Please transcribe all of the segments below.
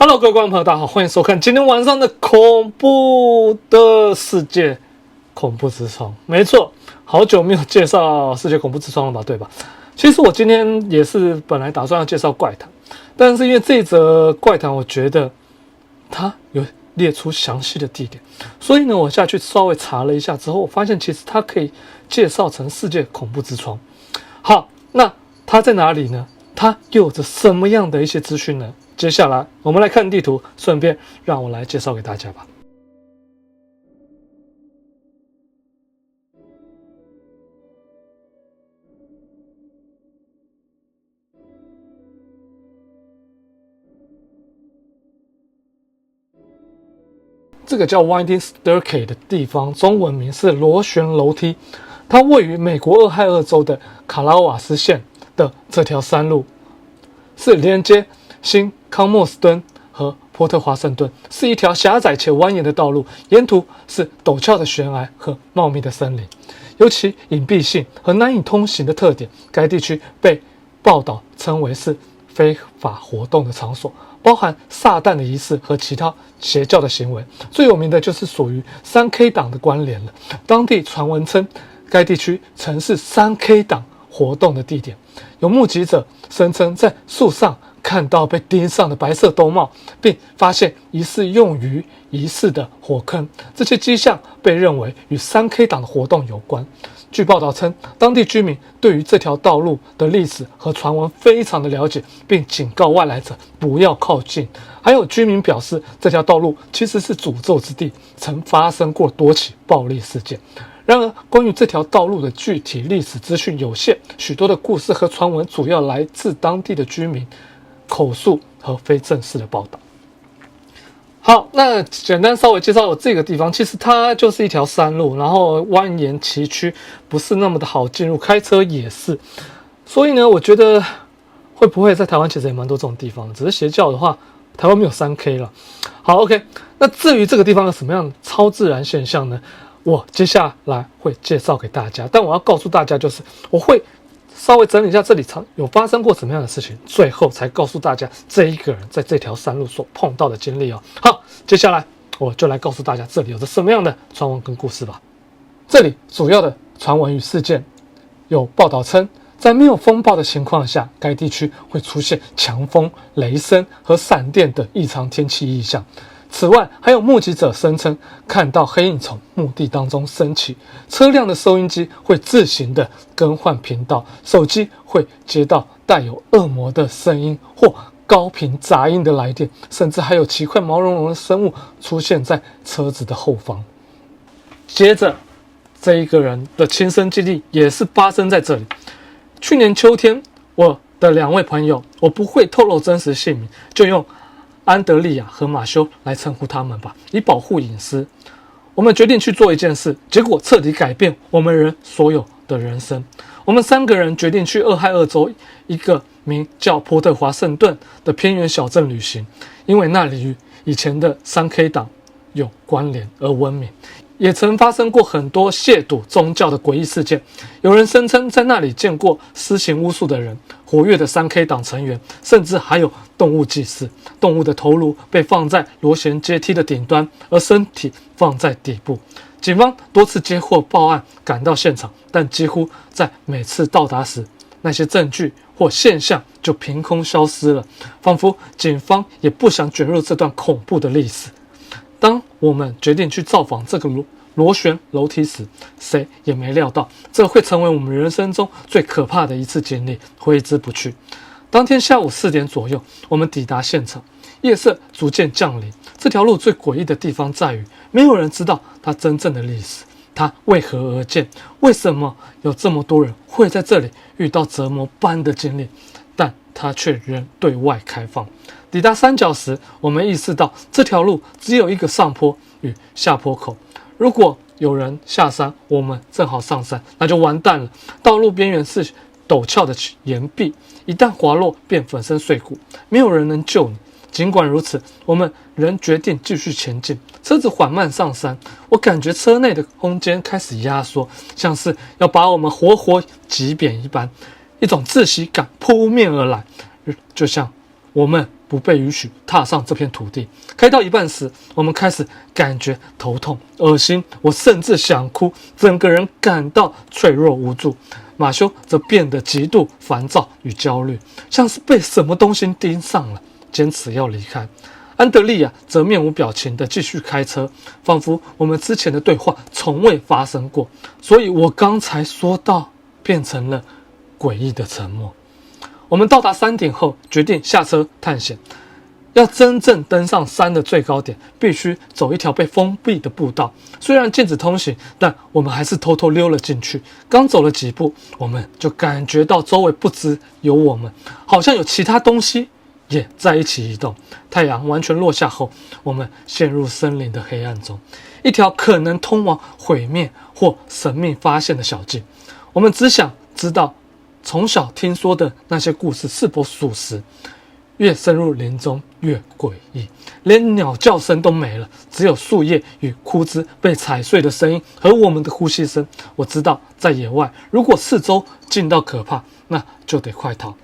Hello， 各位观众朋友，大家好，欢迎收看今天晚上的恐怖的世界恐怖之窗。没错，好久没有介绍世界恐怖之窗了吧，对吧？其实我今天也是本来打算要介绍怪谈，但是因为这则怪谈，我觉得它有列出详细的地点，所以呢，我下去稍微查了一下之后，我发现其实它可以介绍成世界恐怖之窗。好，那它在哪里呢？它又有着什么样的一些资讯呢？接下来我们来看地图，顺便让我来介绍给大家吧。这个叫 Winding Staircase 的地方，中文名是螺旋楼梯，它位于美国俄亥俄州的卡拉瓦斯县的这条山路，是连接新康莫斯敦和波特华盛顿，是一条狭窄且蜿蜒的道路，沿途是陡峭的悬崖和茂密的森林。由其隐蔽性和难以通行的特点，该地区被报道称为是非法活动的场所，包含撒旦的仪式和其他邪教的行为。最有名的就是属于 3K 党的关联了。当地传闻称，该地区曾是 3K 党活动的地点。有目击者声称在树上看到被钉上的白色兜帽，并发现疑似用于仪式的火坑，这些迹象被认为与 3K 党的活动有关。据报道称，当地居民对于这条道路的历史和传闻非常的了解，并警告外来者不要靠近。还有居民表示，这条道路其实是诅咒之地，曾发生过多起暴力事件。然而，关于这条道路的具体历史资讯有限，许多的故事和传闻主要来自当地的居民口述和非正式的报道。好，那简单稍微介绍这个地方，其实它就是一条山路，然后蜿蜒崎岖，不是那么的好进入，开车也是。所以呢，我觉得会不会在台湾其实也蛮多这种地方的，只是邪教的话，台湾没有 3K 了。好 ，OK， 那至于这个地方有什么样的超自然现象呢？我接下来会介绍给大家，但我要告诉大家，就是我会稍微整理一下这里有发生过什么样的事情，最后才告诉大家这一个人在这条山路所碰到的经历哦。好，接下来我就来告诉大家这里有着什么样的传闻跟故事吧。这里主要的传闻与事件有报道称，在没有风暴的情况下，该地区会出现强风、雷声和闪电的异常天气异象。此外，还有目击者声称看到黑影从墓地当中升起，车辆的收音机会自行的更换频道，手机会接到带有恶魔的声音或高频杂音的来电，甚至还有奇怪毛茸茸的生物出现在车子的后方。接着，这一个人的亲身经历也是发生在这里。去年秋天，我的2位朋友，我不会透露真实姓名，就用安德利亚和马修来称呼他们吧，以保护隐私。我们决定去做一件事，结果彻底改变我们人所有的人生。我们3个人决定去俄亥俄州一个名叫波特华盛顿的偏远小镇旅行，因为那里与以前的 3K 党有关联而闻名，也曾发生过很多亵渎宗教的诡异事件。有人声称在那里见过施行巫术的人、活跃的 3K 党成员，甚至还有动物祭祀。动物的头颅被放在螺旋阶梯的顶端，而身体放在底部。警方多次接获报案，赶到现场，但几乎在每次到达时，那些证据或现象就凭空消失了，仿佛警方也不想卷入这段恐怖的历史。当我们决定去造访这个螺旋楼梯时，谁也没料到这会成为我们人生中最可怕的一次经历，挥之不去。当天下午4点左右，我们抵达现场，夜色逐渐降临。这条路最诡异的地方在于，没有人知道它真正的历史，它为何而建，为什么有这么多人会在这里遇到折磨般的经历，但它却仍对外开放。抵达山脚时，我们意识到这条路只有一个上坡与下坡口，如果有人下山，我们正好上山，那就完蛋了。道路边缘是陡峭的岩壁，一旦滑落便粉身碎骨，没有人能救你。尽管如此，我们仍决定继续前进。车子缓慢上山，我感觉车内的空间开始压缩，像是要把我们活活挤扁一般，一种窒息感扑面而来，就像我们不被允许踏上这片土地。开到一半时，我们开始感觉头痛、恶心，我甚至想哭，整个人感到脆弱无助。马修则变得极度烦躁与焦虑，像是被什么东西盯上了，坚持要离开。安德利亚则面无表情地继续开车，仿佛我们之前的对话从未发生过。所以我刚才说到变成了诡异的沉默。我们到达山顶后，决定下车探险。要真正登上山的最高点，必须走一条被封闭的步道。虽然禁止通行，但我们还是偷偷溜了进去。刚走了几步，我们就感觉到周围不只有我们，好像有其他东西也在一起移动。太阳完全落下后，我们陷入森林的黑暗中，一条可能通往毁灭或神秘发现的小径。我们只想知道从小听说的那些故事是否属实。越深入林中越诡异，连鸟叫声都没了，只有树叶与枯枝被踩碎的声音和我们的呼吸声。我知道在野外，如果四周静到可怕，那就得快逃。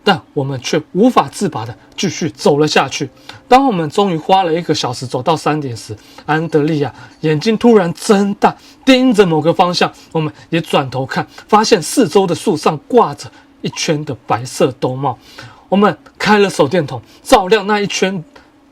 但我们却无法自拔地继续走了下去。当我们终于花了1个小时走到山顶时，安德利亚眼睛突然睁大，盯着某个方向。我们也转头看，发现四周的树上挂着一圈的白色兜帽。我们开了手电筒，照亮那一圈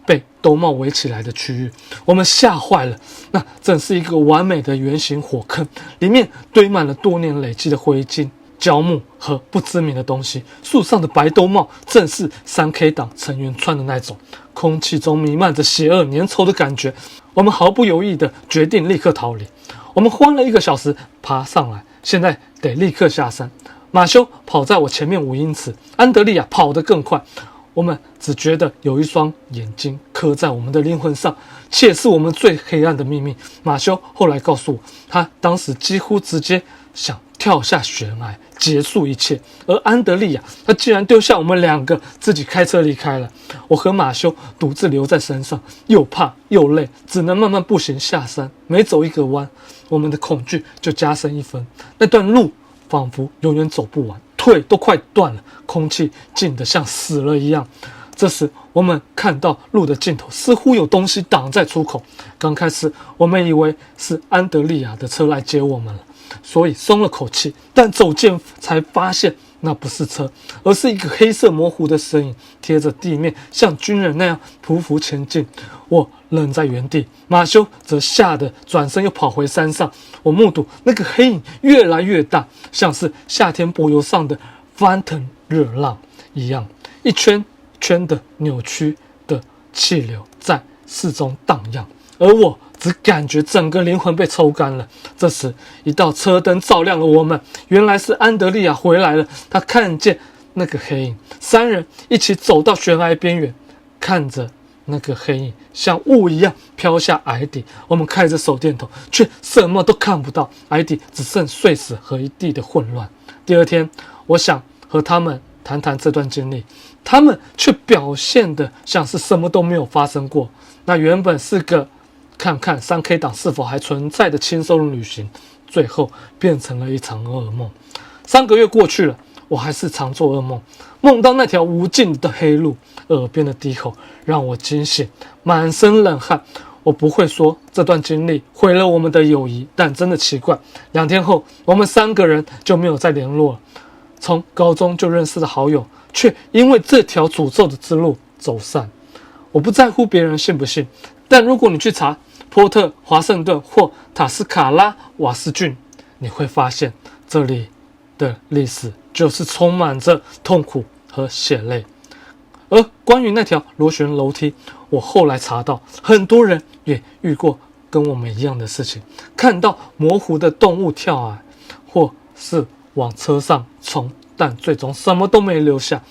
被兜帽围起来的区域。我们吓坏了，那正是一个完美的圆形火坑，里面堆满了多年累积的灰烬、焦木和不知名的东西。树上的白兜帽正是3K 党成员穿的那种，空气中弥漫着邪恶粘稠的感觉。我们毫不犹豫地决定立刻逃离。我们花了1个小时爬上来，现在得立刻下山。马修跑在我前面5英尺，安德利亚跑得更快。我们只觉得有一双眼睛刻在我们的灵魂上，窃是我们最黑暗的秘密。马修后来告诉我，他当时几乎直接想跳下悬崖结束一切，而安德利亚他竟然丢下我们2个自己开车离开了。我和马修独自留在山上，又怕又累，只能慢慢步行下山。每走1个弯，我们的恐惧就加深1分。那段路仿佛永远走不完，腿都快断了，空气静得像死了一样。这时我们看到路的尽头似乎有东西挡在出口。刚开始我们以为是安德利亚的车来接我们了，所以松了口气，但走近才发现那不是车，而是一个黑色模糊的身影贴着地面，像军人那样匍匐前进。我愣在原地，马修则吓得转身又跑回山上。我目睹那个黑影越来越大，像是夏天柏油上的翻腾热浪一样，一圈圈的扭曲的气流在四中荡漾，而我只感觉整个灵魂被抽干了。这时一道车灯照亮了我们，原来是安德利亚回来了。他看见那个黑影，3人一起走到悬崖边缘，看着那个黑影像雾一样飘下崖底。我们开着手电筒，却什么都看不到，崖底只剩碎石和一地的混乱。第2天，我想和他们谈谈这段经历，他们却表现得像是什么都没有发生过。那原本是个看看3K 党是否还存在的轻松旅行，最后变成了一场噩梦。3个月过去了，我还是常做噩梦，梦到那条无尽的黑路，耳边的低吼让我惊醒，满身冷汗。我不会说这段经历毁了我们的友谊，但真的奇怪，2天后我们3个人就没有再联络了。从高中就认识的好友，却因为这条诅咒的之路走散。我不在乎别人信不信，但如果你去查波特华盛顿或塔斯卡拉瓦斯郡，你会发现这里的历史就是充满着痛苦和血泪。而关于那条螺旋楼梯，我后来查到很多人也遇过跟我们一样的事情，看到模糊的动物跳崖，或是往车上冲，但最终什么都没留下，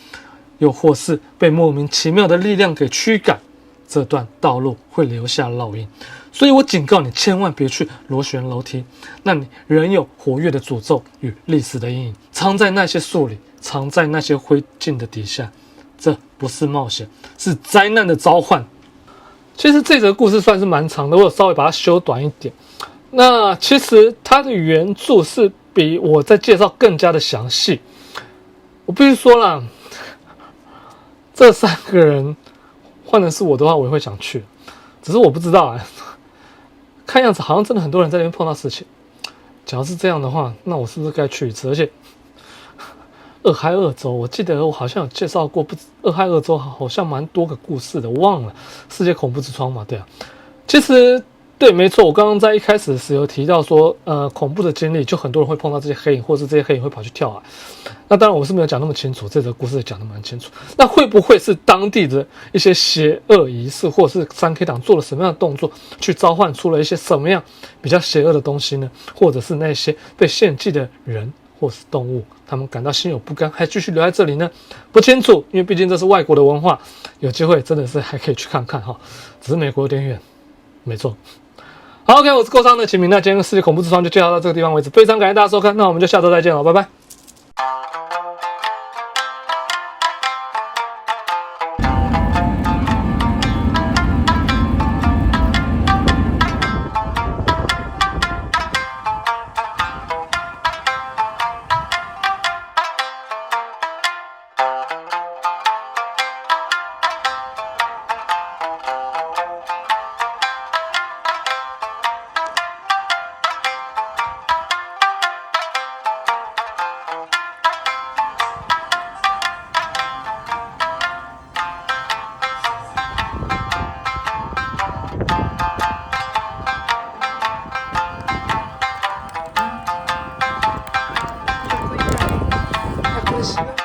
又或是被莫名其妙的力量给驱赶。这段道路会留下烙印，所以我警告你，千万别去螺旋楼梯，那里仍有活跃的诅咒与历史的阴影，藏在那些树里，藏在那些灰烬的底下。这不是冒险，是灾难的召唤。其实这则故事算是蛮长的，我有稍微把它修短一点。那其实它的原著是比我在介绍更加的详细。我必须说啦，这3个人换成是我的话，我也会想去，只是我不知道看样子好像真的很多人在那边碰到事情。假如是这样的话，那我是不是该去一次？而且俄亥俄州，我记得我好像有介绍过，俄亥俄州好像蛮多个故事的，我忘了。世界恐怖之窗嘛，对啊。其实对，没错，我刚刚在一开始时有提到说，恐怖的经历，就很多人会碰到这些黑影，或是这些黑影会跑去跳海。那当然我是没有讲那么清楚，这则故事讲得蛮清楚。那会不会是当地的一些邪恶仪式，或是3K 党做了什么样的动作，去召唤出了一些什么样比较邪恶的东西呢？或者是那些被献祭的人或是动物，他们感到心有不甘，还继续留在这里呢？不清楚，因为毕竟这是外国的文化，有机会真的是还可以去看看哈。只是美国有点远，没错。好 ，OK， 我是够商的秦明，那今天的世界恐怖之窗就介绍到这个地方为止，非常感谢大家收看，那我们就下周再见了，拜拜。太可惜了。